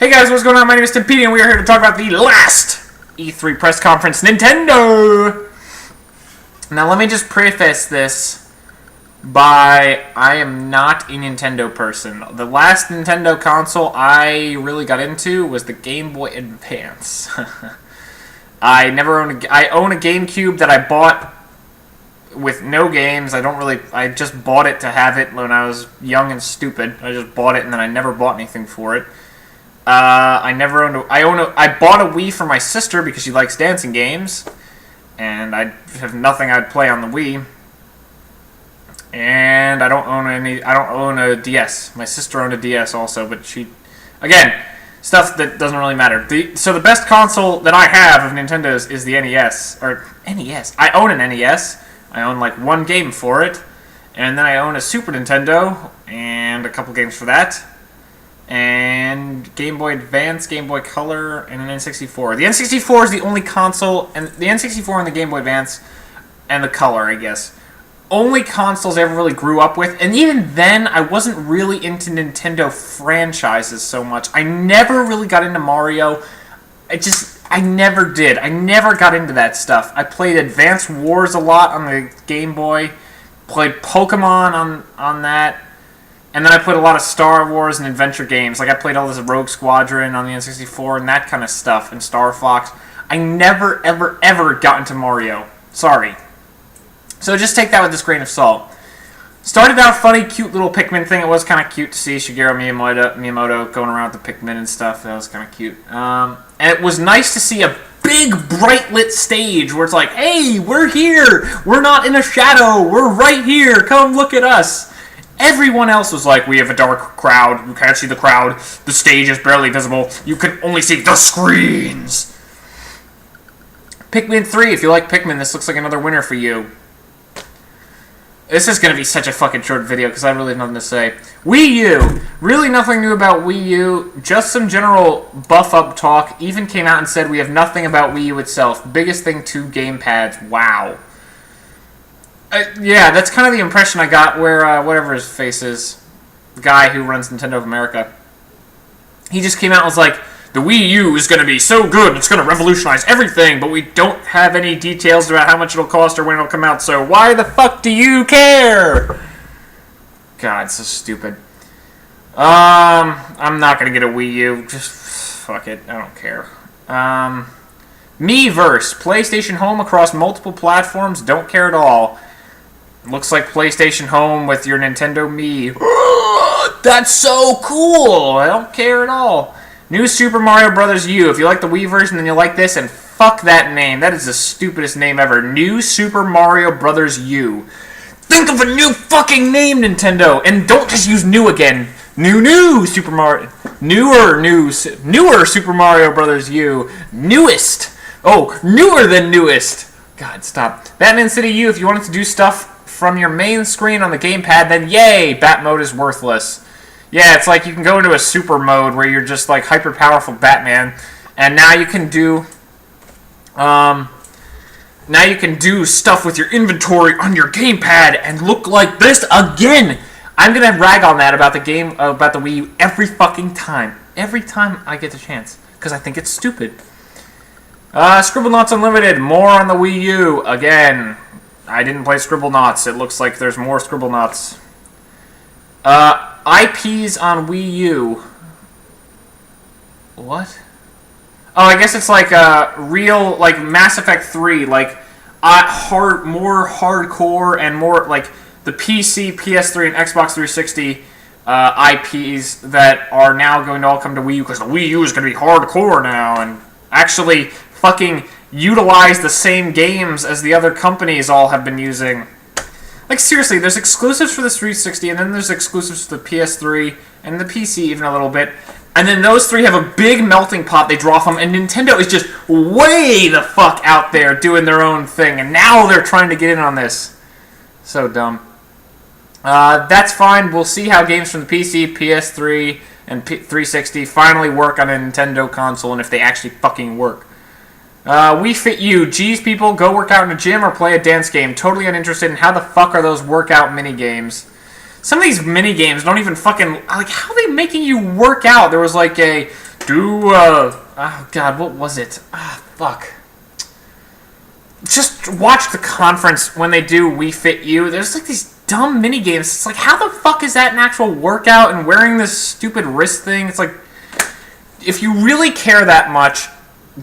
Hey guys, what's going on? My name is Timpedia, and we are here to talk about the last E3 press conference, Nintendo! Now let me just preface this by, I am not a Nintendo person. The last Nintendo console I really got into was the Game Boy Advance. I own a GameCube that I bought with no games. I just bought it to have it when I was young and stupid. I just bought it and then I never bought anything for it. I bought a Wii for my sister because she likes dancing games, and I have nothing I'd play on the Wii. And I don't own a DS. My sister owned a DS also, but again, stuff that doesn't really matter. So the best console that I have of Nintendo's is the NES, or NES. I own an NES. I own like one game for it, and then I own a Super Nintendo and a couple games for that. And Game Boy Advance, Game Boy Color, and an N64. The N64 is the only console, and the N64 and the Game Boy Advance, and the Color, I guess, only consoles I ever really grew up with. And even then, I wasn't really into Nintendo franchises so much. I never really got into Mario. I never did. I never got into that stuff. I played Advance Wars a lot on the Game Boy, played Pokemon on that. And then I played a lot of Star Wars and adventure games. Like, I played all this Rogue Squadron on the N64 and that kind of stuff, and Star Fox. I never, ever, ever got into Mario. Sorry. So just take that with this grain of salt. Started out funny, cute little Pikmin thing. It was kind of cute to see Shigeru Miyamoto going around with the Pikmin and stuff. That was kind of cute. And it was nice to see a big, bright lit stage where it's like, hey, we're here! We're not in a shadow! We're right here! Come look at us! Everyone else was like, we have a dark crowd, you can't see the crowd, the stage is barely visible, you can only see the screens. Pikmin 3, if you like Pikmin, this looks like another winner for you. This is going to be such a fucking short video, because I really have nothing to say. Wii U! Really nothing new about Wii U, just some general buff-up talk. Even came out and said we have nothing about Wii U itself. Biggest thing, 2 gamepads. Wow. Yeah, that's kind of the impression I got where, whatever his face is, the guy who runs Nintendo of America, he just came out and was like, the Wii U is going to be so good, it's going to revolutionize everything, but we don't have any details about how much it'll cost or when it'll come out, so why the fuck do you care? God, so stupid. I'm not going to get a Wii U, just fuck it, I don't care. Miiverse, PlayStation Home across multiple platforms, don't care at all. Looks like PlayStation Home with your Nintendo Mii. That's so cool! I don't care at all. New Super Mario Bros. U. If you like the Wii version, then you'll like this, and fuck that name. That is the stupidest name ever. New Super Mario Bros. U. Think of a new fucking name, Nintendo! And don't just use new again. New Super Mario... Newer Super Mario Bros. U. Newest! Oh, newer than newest! God, stop. Batman City U, if you wanted to do stuff from your main screen on the gamepad, then yay, Bat mode is worthless. Yeah, it's like you can go into a super mode where you're just like hyper powerful Batman, and now you can do stuff with your inventory on your gamepad and look like this again. I'm gonna rag on that about the Wii U every fucking time I get the chance, because I think it's stupid. Scribblenauts Unlimited, more on the Wii U again. I didn't play Scribblenauts. It looks like there's more Scribblenauts. IPs on Wii U. What? Oh, I guess it's like real, like Mass Effect 3, like more hardcore and more like the PC, PS3, and Xbox 360 IPs that are now going to all come to Wii U because the Wii U is going to be hardcore now and actually fucking utilize the same games as the other companies all have been using. Like, seriously, there's exclusives for the 360, and then there's exclusives for the PS3, and the PC even a little bit, and then those three have a big melting pot they draw from, and Nintendo is just way the fuck out there doing their own thing, and now they're trying to get in on this. So dumb. That's fine. We'll see how games from the PC, PS3, and 360 finally work on a Nintendo console, and if they actually fucking work. Wii Fit U. Geez, people, go work out in a gym or play a dance game. Totally uninterested in how the fuck are those workout mini games. Some of these mini games don't even fucking, like, how are they making you work out? There was like a Oh god, what was it? Fuck. Just watch the conference when they do We Fit You. There's like these dumb mini games. It's like, how the fuck is that an actual workout? And wearing this stupid wrist thing. It's like, if you really care that much,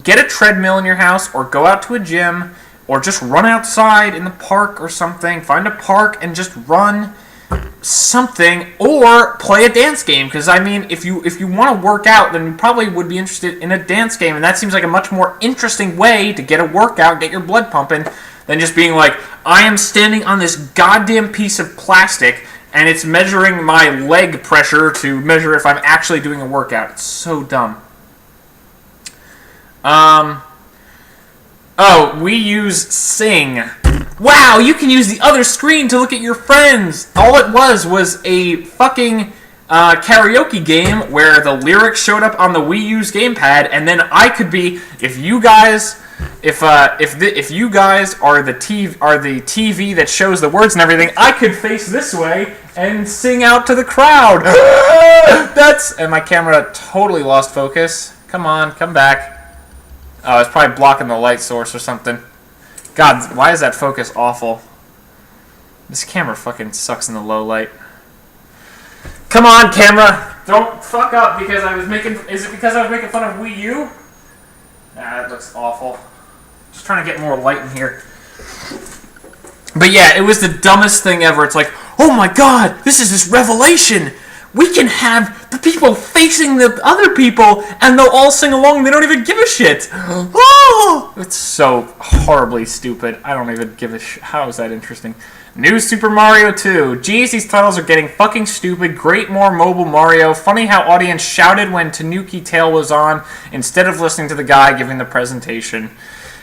get a treadmill in your house, or go out to a gym, or just run outside in the park or something. Find a park and just run something, or play a dance game. Because I mean, if you want to work out, then you probably would be interested in a dance game, and that seems like a much more interesting way to get a workout, get your blood pumping, than just being like, I am standing on this goddamn piece of plastic and it's measuring my leg pressure to measure if I'm actually doing a workout. It's so dumb. Oh, we use Sing. Wow, you can use the other screen to look at your friends. All it was a fucking karaoke game where the lyrics showed up on the Wii U's gamepad, and then I could be, if you guys are the TV that shows the words and everything, I could face this way and sing out to the crowd. And my camera totally lost focus. Come on, come back. Oh, it's probably blocking the light source or something. God, why is that focus awful? This camera fucking sucks in the low light. Come on, camera! Don't fuck up because I was making... Is it because I was making fun of Wii U? Nah, that looks awful. Just trying to get more light in here. But yeah, it was the dumbest thing ever. It's like, oh my god, this is this revelation! We can have the people facing the other people, and they'll all sing along, and they don't even give a shit. Oh! It's so horribly stupid. I don't even give a shit. How is that interesting? New Super Mario 2. Geez, these titles are getting fucking stupid. Great more mobile Mario. Funny how audience shouted when Tanuki Tale was on, instead of listening to the guy giving the presentation.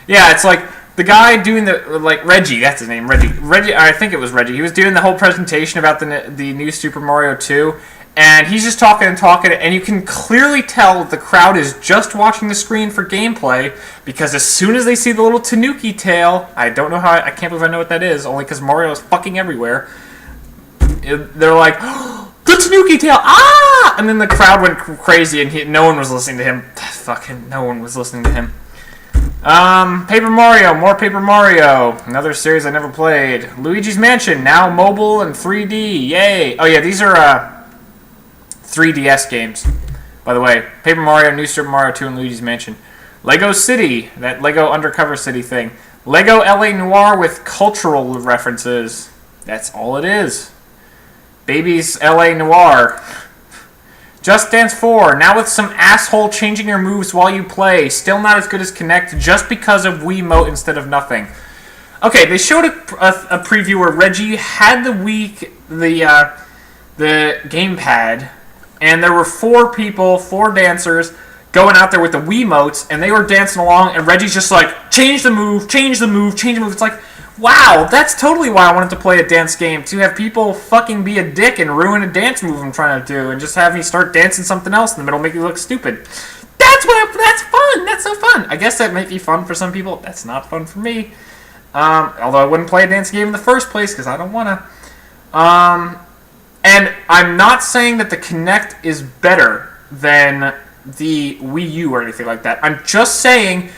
Yeah, it's like... The guy doing Reggie, that's his name, Reggie, I think it was Reggie. He was doing the whole presentation about the new Super Mario 2, and he's just talking, and you can clearly tell the crowd is just watching the screen for gameplay, because as soon as they see the little Tanuki tail, I don't know how, I can't believe I know what that is, only because Mario is fucking everywhere, they're like, oh, the Tanuki tail, ah! And then the crowd went crazy, and no one was listening to him. Fucking no one was listening to him. Paper Mario, more Paper Mario. Another series I never played. Luigi's Mansion, now mobile and 3D. Yay! Oh yeah, these are 3DS games. By the way, Paper Mario, New Super Mario 2, and Luigi's Mansion. Lego City, that Lego Undercover City thing. Lego LA Noire with cultural references. That's all it is. Baby's LA Noire. Just Dance 4, now with some asshole changing your moves while you play. Still not as good as Kinect, just because of Wiimote instead of nothing. Okay, they showed a preview where Reggie had the gamepad, and there were 4 people, 4 dancers, going out there with the Wiimotes, and they were dancing along, and Reggie's just like, change the move, change the move, change the move. It's like, wow, that's totally why I wanted to play a dance game, to have people fucking be a dick and ruin a dance move I'm trying to do, and just have me start dancing something else in the middle, make you look stupid. That's fun, that's so fun. I guess that might be fun for some people. That's not fun for me. Although I wouldn't play a dance game in the first place, because I don't want to. And I'm not saying that the Kinect is better than the Wii U or anything like that. I'm just saying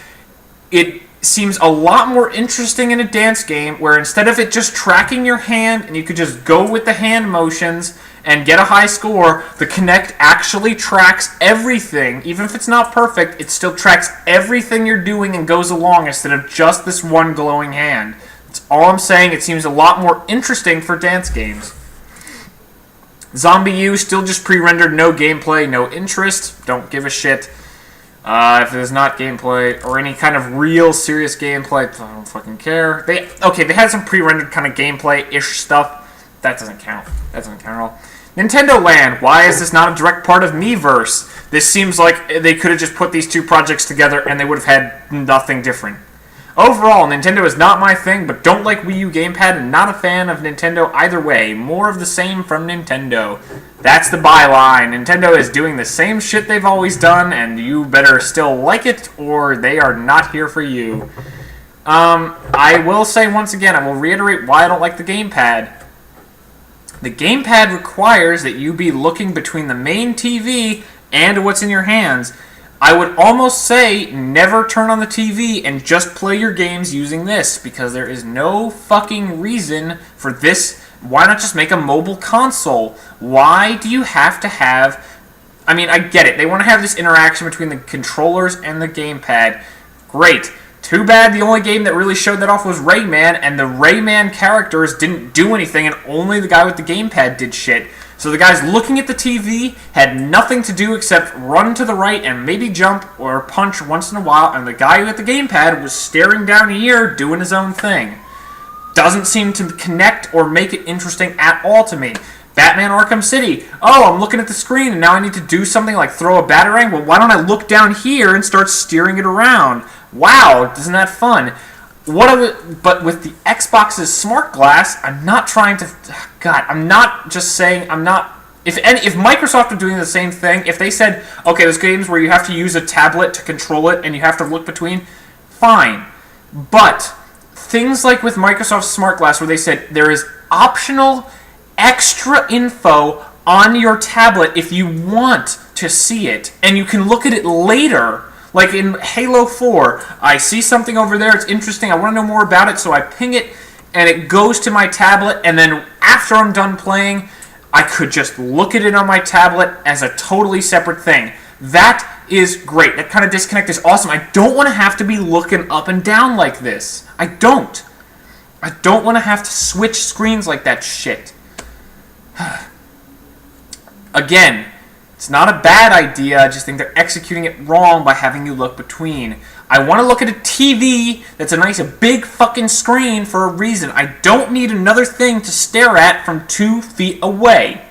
it seems a lot more interesting in a dance game where instead of it just tracking your hand and you could just go with the hand motions and get a high score, the Kinect actually tracks everything. Even if it's not perfect, it still tracks everything you're doing and goes along instead of just this one glowing hand. That's all I'm saying. It seems a lot more interesting for dance games. Zombie U, still just pre-rendered, no gameplay, no interest, don't give a shit. If there's not gameplay or any kind of real serious gameplay, I don't fucking care. They had some pre-rendered kind of gameplay-ish stuff. That doesn't count. That doesn't count at all. Nintendo Land, why is this not a direct part of Miiverse? This seems like they could have just put these 2 projects together and they would have had nothing different. Overall, Nintendo is not my thing, but don't like Wii U gamepad and not a fan of Nintendo either way. More of the same from Nintendo. That's the byline. Nintendo is doing the same shit they've always done, and you better still like it, or they are not here for you. I will say once again, I will reiterate why I don't like the gamepad. The gamepad requires that you be looking between the main TV and what's in your hands. I would almost say never turn on the TV and just play your games using this, because there is no fucking reason for this. Why not just make a mobile console? Why do you have to have... I mean, I get it. They want to have this interaction between the controllers and the gamepad. Great. Too bad the only game that really showed that off was Rayman, and the Rayman characters didn't do anything, and only the guy with the gamepad did shit. So the guys looking at the TV had nothing to do except run to the right and maybe jump or punch once in a while, and the guy with the gamepad was staring down here doing his own thing. Doesn't seem to connect or make it interesting at all to me. Batman Arkham City. Oh, I'm looking at the screen and now I need to do something like throw a batarang? Well, why don't I look down here and start steering it around? Wow, isn't that fun? But with the Xbox's smart glass, I'm not trying to... God, I'm not just saying... I'm not... If Microsoft were doing the same thing, if they said, okay, there's games where you have to use a tablet to control it and you have to look between, fine. But things like with Microsoft's smart glass where they said there is optional extra info on your tablet if you want to see it, and you can look at it later. Like in Halo 4, I see something over there, it's interesting, I want to know more about it, so I ping it, and it goes to my tablet, and then after I'm done playing, I could just look at it on my tablet as a totally separate thing. That is great. That kind of disconnect is awesome. I don't want to have to be looking up and down like this. I don't want to have to switch screens like that shit. Again, it's not a bad idea, I just think they're executing it wrong by having you look between. I want to look at a TV that's a big fucking screen for a reason. I don't need another thing to stare at from 2 feet away.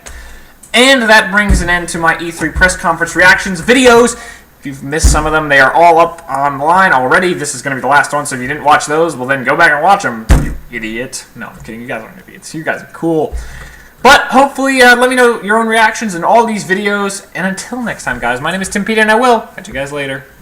And that brings an end to my E3 press conference reactions videos. If you've missed some of them, they are all up online already. This is going to be the last one, so if you didn't watch those, well then go back and watch them, you idiot. No, I'm kidding, you guys aren't idiots. You guys are cool. But hopefully, let me know your own reactions in all these videos. And until next time, guys, my name is Timpedia, and I will catch you guys later.